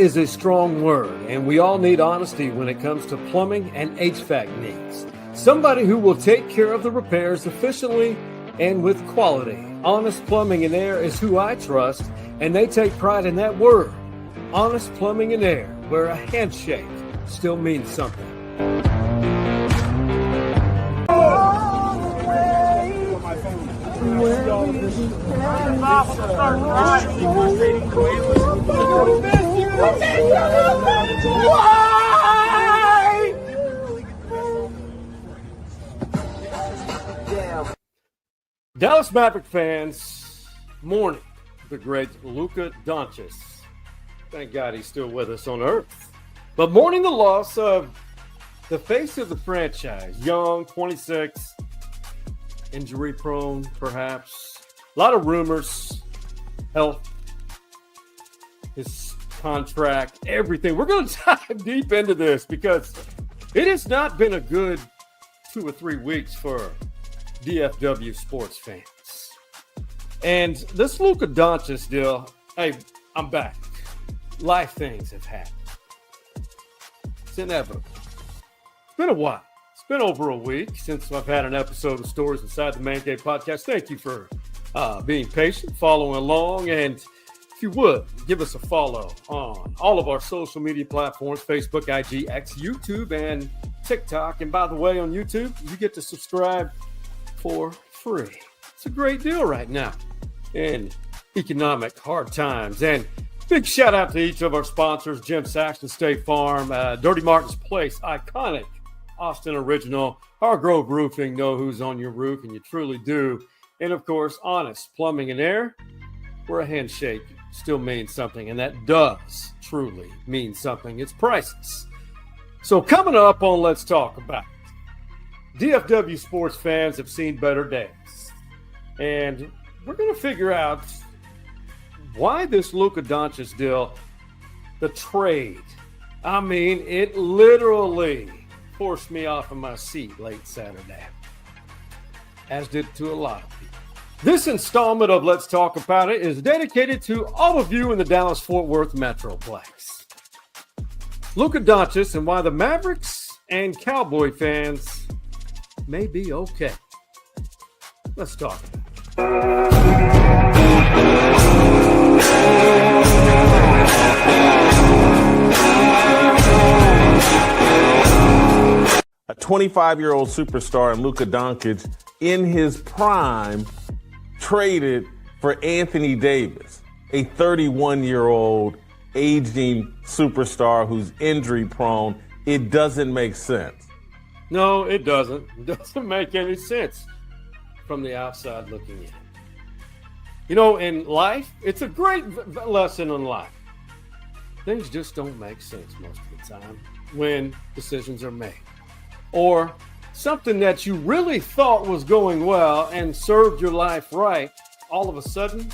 is a strong word, and we all need honesty when it comes to plumbing and HVAC needs. Somebody who will take care of the repairs efficiently and with quality. Honest Plumbing and Air is who I trust, and they take pride in that word. Honest Plumbing and Air, where a handshake still means something. Dallas Mavericks fans, mourning the great Luka Doncic. Thank God he's still with us on Earth. But mourning the loss of the face of the franchise, young, 26, injury-prone, perhaps. A lot of rumors, health, his contract, everything. We're going to dive deep into this because it has not been a good 2 or 3 weeks for DFW sports fans. And this Luka Doncic deal, hey, I'm back. Life things have happened. It's inevitable. It's been a while. It's been over a week since I've had an episode of Stories Inside the Man Cave podcast. Thank you for being patient, following along, and if you would, give us a follow on all of our social media platforms, Facebook, IG, X, YouTube, and TikTok. And by the way, on YouTube, you get to subscribe for free. It's a great deal right now in economic hard times. And big shout out to each of our sponsors, Saxton State Farm, Dirty Martin's Place, iconic Austin original, Hargrove Roofing, know who's on your roof, and you truly do. And of course, Honest Plumbing and Air, where a handshake still means something, and that does truly mean something. It's priceless. So coming up on Let's Talk About it, DFW sports fans have seen better days. And we're going to figure out why this Luka Doncic deal, the trade, I mean, it literally forced me off of my seat late Saturday, as did to a lot of people. This installment of Let's Talk About It is dedicated to all of you in the Dallas-Fort Worth Metroplex. Luka Doncic and why the Mavericks and Cowboy fans may be okay. Let's talk about it. A 25-year-old superstar in Luka Doncic in his prime traded for Anthony Davis, a 31-year-old aging superstar who's injury prone. It doesn't make sense. No, it doesn't. It doesn't make any sense from the outside looking in. You know, in life, it's a great lesson in life. Things just don't make sense most of the time when decisions are made. Or something that you really thought was going well and served your life right, all of a sudden,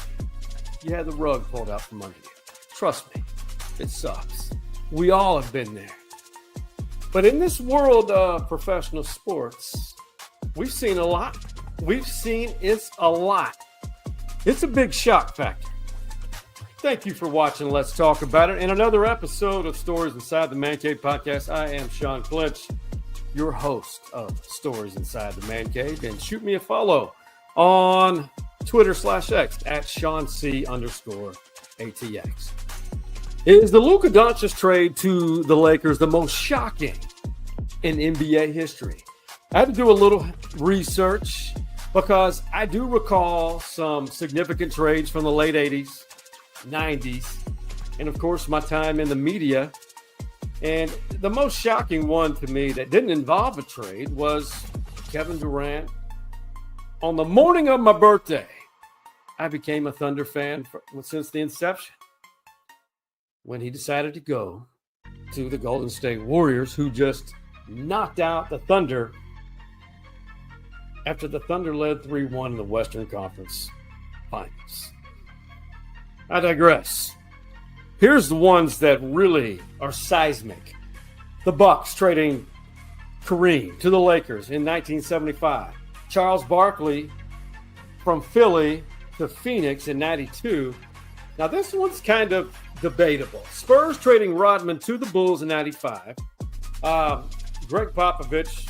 you had the rug pulled out from under you. Trust me, it sucks. We all have been there. But in this world of professional sports, we've seen a lot. We've seen it's a lot. It's a big shock factor. Thank you for watching Let's Talk About It. In another episode of Stories Inside the Man Cave podcast, I am Sean Clinch, your host of Stories Inside the Man Cave. And shoot me a follow on Twitter/X at SeanC_ATX. Is the Luka Doncic trade to the Lakers the most shocking in NBA history? I had to do a little research because I do recall some significant trades from the late 80s, 90s, and of course my time in the media. And the most shocking one to me that didn't involve a trade was Kevin Durant. On the morning of my birthday, I became a Thunder fan since the inception. When he decided to go to the Golden State Warriors, who just knocked out the Thunder after the Thunder led 3-1 in the Western Conference Finals. I digress. Here's the ones that really are seismic. The Bucks trading Kareem to the Lakers in 1975. Charles Barkley from Philly to Phoenix in 92. Now, this one's kind of debatable. Spurs trading Rodman to the Bulls in 95. Greg Popovich,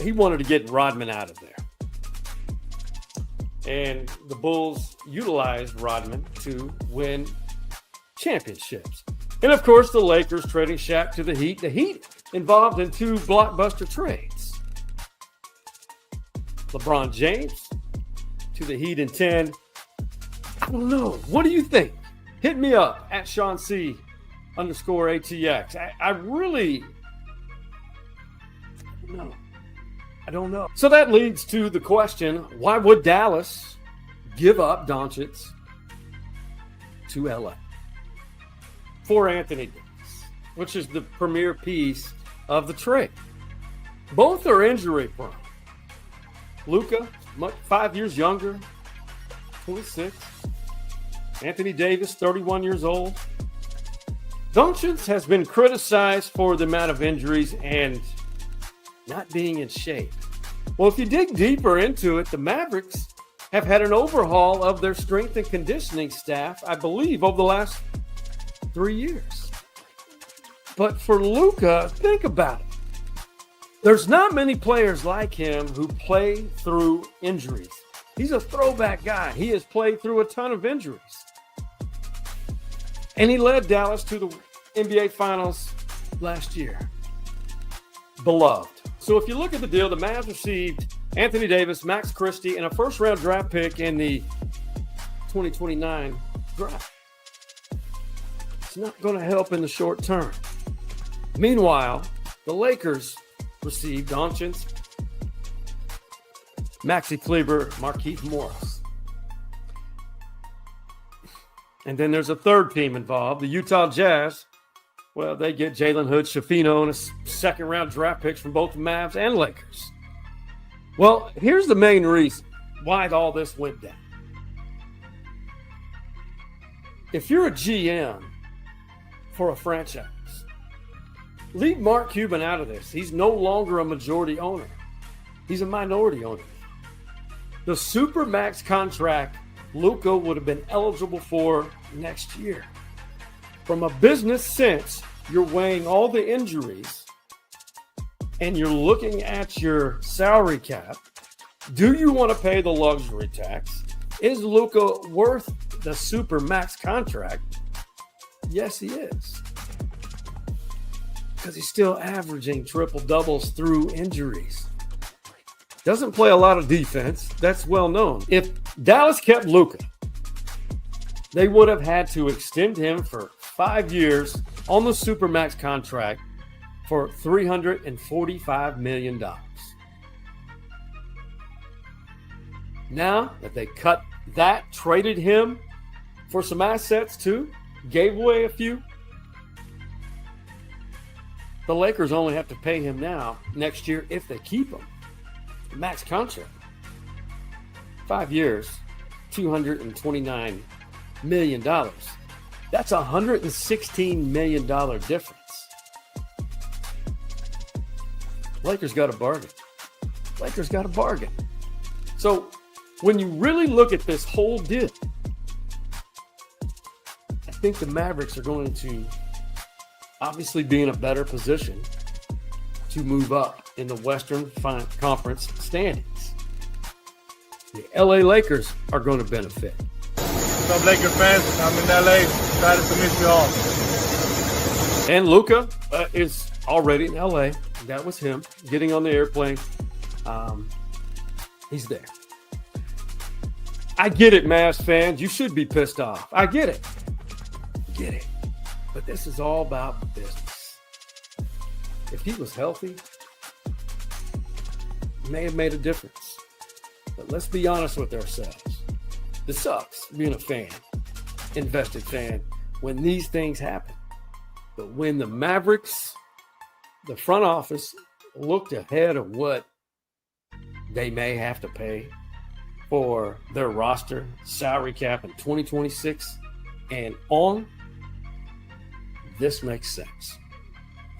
he wanted to get Rodman out of there. And the Bulls utilized Rodman to win championships. And, of course, the Lakers trading Shaq to the Heat. The Heat involved in 2 blockbuster trades. LeBron James to the Heat in 10. I don't know. What do you think? Hit me up at @SeanC_ATX. I don't know. So that leads to the question, why would Dallas give up Doncic to LA for Anthony Davis, which is the premier piece of the trade? Both are injury prone. Luka, 5 years younger, 26. Anthony Davis, 31 years old. Doncic has been criticized for the amount of injuries and not being in shape. Well, if you dig deeper into it, the Mavericks have had an overhaul of their strength and conditioning staff, I believe, over the last 3 years. But for Luka, think about it. There's not many players like him who play through injuries. He's a throwback guy. He has played through a ton of injuries. And he led Dallas to the NBA Finals last year. Beloved. So if you look at the deal, the Mavs received Anthony Davis, Max Christie, and a first-round draft pick in the 2029 draft. It's not going to help in the short term. Meanwhile, the Lakers received Doncic, Maxi Kleber, Markieff Morris. And then there's a third team involved, the Utah Jazz. Well, they get Jalen Hood, Shafino, and a second-round draft picks from both the Mavs and Lakers. Well, here's the main reason why all this went down. If you're a GM for a franchise, leave Mark Cuban out of this. He's no longer a majority owner. He's a minority owner. The Supermax contract Luka would have been eligible for next year. From a business sense, you're weighing all the injuries and you're looking at your salary cap. Do you want to pay the luxury tax? Is Luka worth the Supermax contract? Yes, he is. Because he's still averaging triple doubles through injuries. Doesn't play a lot of defense. That's well known. If Dallas kept Luka, they would have had to extend him for 5 years on the Supermax contract for $345 million. Now that they cut that, traded him for some assets too, gave away a few, the Lakers only have to pay him now next year if they keep him. Max contract. 5 years, $229 million. That's a $116 million difference. Lakers got a bargain. Lakers got a bargain. So when you really look at this whole deal, I think the Mavericks are going to obviously be in a better position to move up in the Western Conference standings. The LA Lakers are going to benefit. What's up, Laker fans? I'm in LA. Excited to miss you all. And Luka is already in LA. That was him getting on the airplane. He's there. I get it, Mavs fans. You should be pissed off. I get it. Get it. But this is all about business. If he was healthy, it may have made a difference. But let's be honest with ourselves. This sucks being a fan, invested fan, when these things happen. But when the Mavericks, the front office, looked ahead of what they may have to pay for their roster, salary cap in 2026 and on, this makes sense.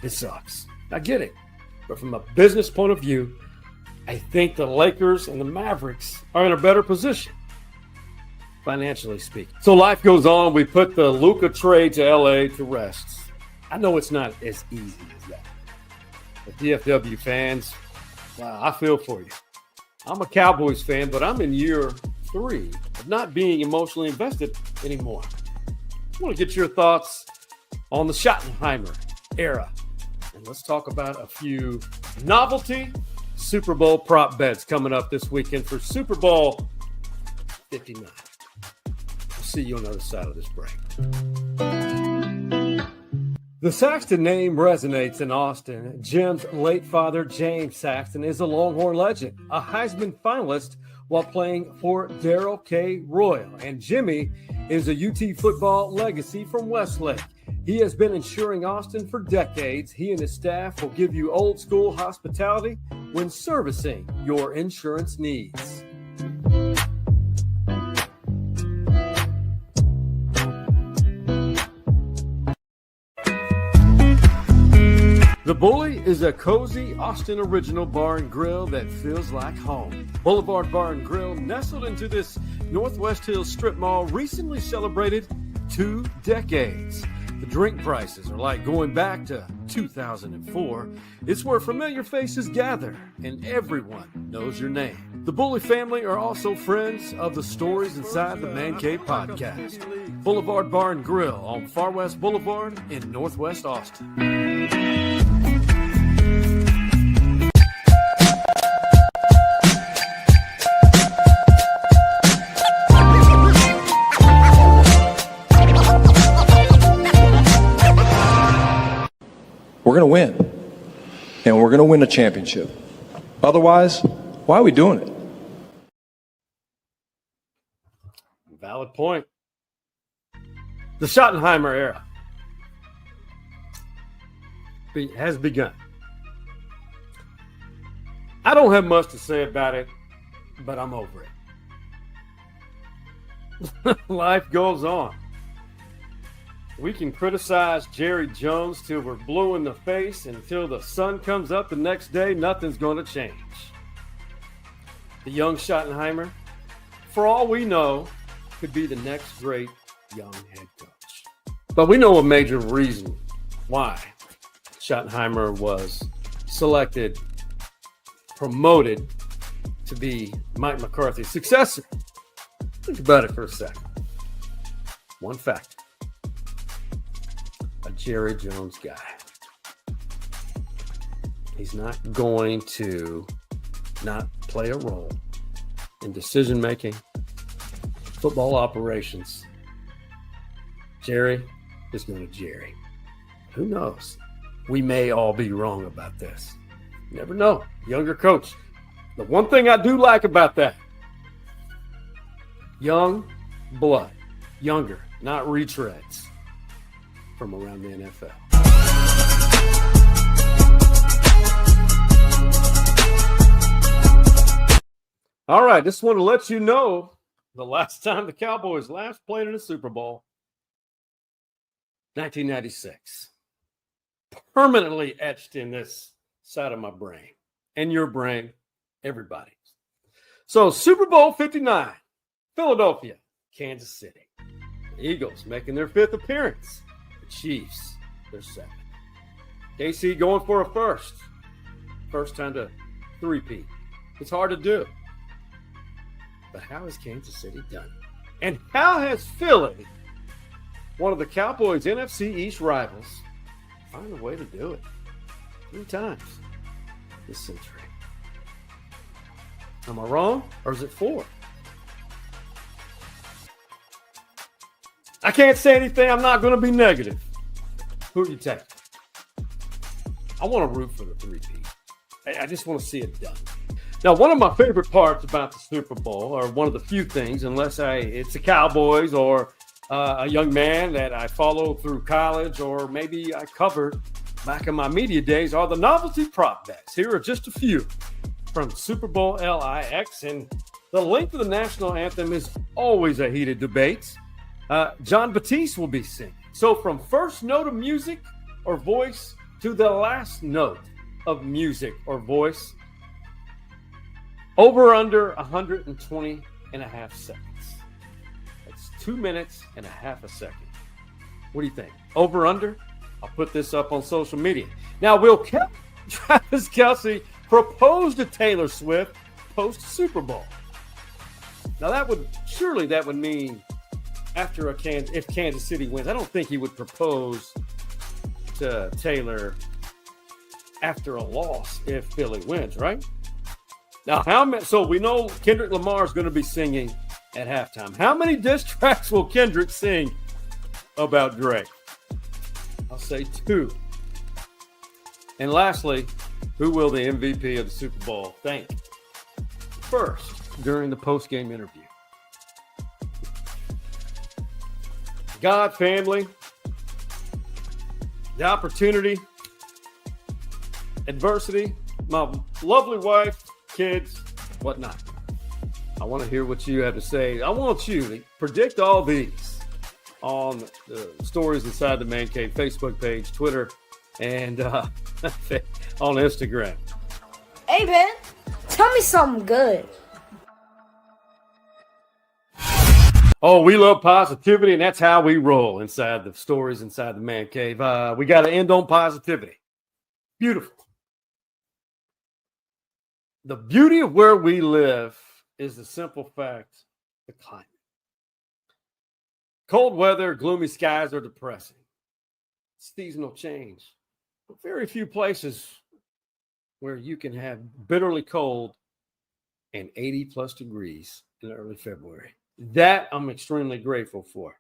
It sucks. I get it. But from a business point of view, I think the Lakers and the Mavericks are in a better position. financially speaking. So life goes on. We put the Luka trade to LA to rest. I know it's not as easy as that. But DFW fans, wow, I feel for you. I'm a Cowboys fan, but I'm in year 3 of not being emotionally invested anymore. I want to get your thoughts on the Schottenheimer era. And let's talk about a few novelty Super Bowl prop bets coming up this weekend for Super Bowl 59. I'll see you on the other side of this break. The Saxton name resonates in Austin. Jim's late father, James Saxton, is a Longhorn legend, a Heisman finalist while playing for Darrell K. Royal. And Jimmy is a UT football legacy from Westlake. He has been insuring Austin for decades. He and his staff will give you old school hospitality when servicing your insurance needs. The Bully is a cozy Austin original bar and grill that feels like home. Boulevard Bar and Grill, nestled into this Northwest Hills strip mall, recently celebrated 2 decades. The drink prices are like going back to 2004. It's where familiar faces gather and everyone knows your name. The Bully family are also friends of the Stories Inside the Man Cave podcast. Boulevard Bar and Grill on Far West Boulevard in Northwest Austin. We're going to win, and we're going to win a championship. Otherwise, why are we doing it? Valid point. The Schottenheimer era has begun. I don't have much to say about it, but I'm over it. Life goes on. We can criticize Jerry Jones till we're blue in the face, and until the sun comes up the next day, nothing's going to change. The young Schottenheimer, for all we know, could be the next great young head coach. But we know a major reason why Schottenheimer was selected, promoted to be Mike McCarthy's successor. Think about it for a second. One factor. A Jerry Jones guy. He's not going to not play a role in decision-making, football operations. Jerry is going to Jerry. Who knows? We may all be wrong about this. You never know. Younger coach. The one thing I do like about that, young blood. Younger, not retreads from around the NFL. All right, just want to let you know the last time the Cowboys last played in a Super Bowl, 1996. Permanently etched in this side of my brain and your brain, everybody's. So Super Bowl 59, Philadelphia, Kansas City. The Eagles making their 5th appearance. The Chiefs, their 7th. KC going for a first. First time to three-peat. It's hard to do. But how has Kansas City done it? And how has Philly, one of the Cowboys' NFC East rivals, found a way to do it 3 times this century? Am I wrong, or is it 4? I can't say anything. I'm not going to be negative. Who do you take? I want to root for the 3-peat. I just want to see it done. Now, one of my favorite parts about the Super Bowl, or one of the few things, unless it's the Cowboys or a young man that I followed through college or maybe I covered back in my media days, are the novelty prop bets. Here are just a few from Super Bowl LIX, and the length of the national anthem is always a heated debate. John Batiste will be singing. So from first note of music or voice to the last note of music or voice, over under 120 and a half seconds. 2 minutes and a half a second. What do you think? Over, under? I'll put this up on social media. Now, will Travis Kelce propose to Taylor Swift post Super Bowl? Now, that would mean after if Kansas City wins. I don't think he would propose to Taylor after a loss if Philly wins, right? Now, so we know Kendrick Lamar is going to be singing at halftime. How many diss tracks will Kendrick sing about Drake? I'll say 2. And lastly, who will the MVP of the Super Bowl thank first during the post-game interview? God, family, the opportunity, adversity, my lovely wife, kids, whatnot. I want to hear what you have to say. I want you to predict all these on the Stories Inside the Man Cave Facebook page, Twitter, and on Instagram. Hey, Ben, tell me something good. Oh, we love positivity, and that's how we roll inside the Stories Inside the Man Cave. We got to end on positivity. Beautiful. The beauty of where we live is the simple fact, the climate. Cold weather, gloomy skies are depressing. Seasonal change. Very few places where you can have bitterly cold and 80-plus degrees in early February. That I'm extremely grateful for.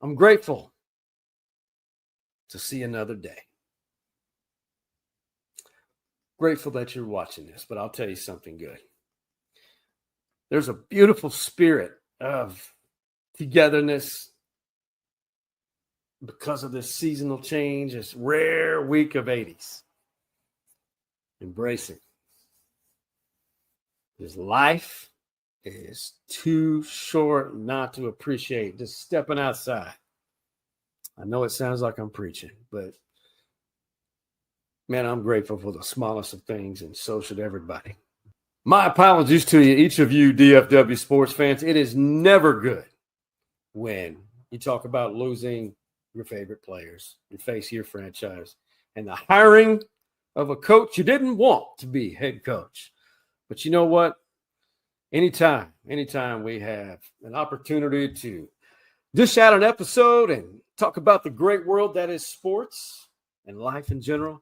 I'm grateful to see another day. Grateful that you're watching this, but I'll tell you something good. There's a beautiful spirit of togetherness because of this seasonal change, this rare week of 80s. Embrace it. This life is too short not to appreciate just stepping outside. I know it sounds like I'm preaching, but man, I'm grateful for the smallest of things, and so should everybody. My apologies to you, each of you DFW sports fans. It is never good when you talk about losing your favorite players, your face of your franchise, and the hiring of a coach you didn't want to be head coach. But you know what? Anytime we have an opportunity to dish out an episode and talk about the great world that is sports and life in general,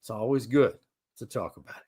it's always good to talk about it.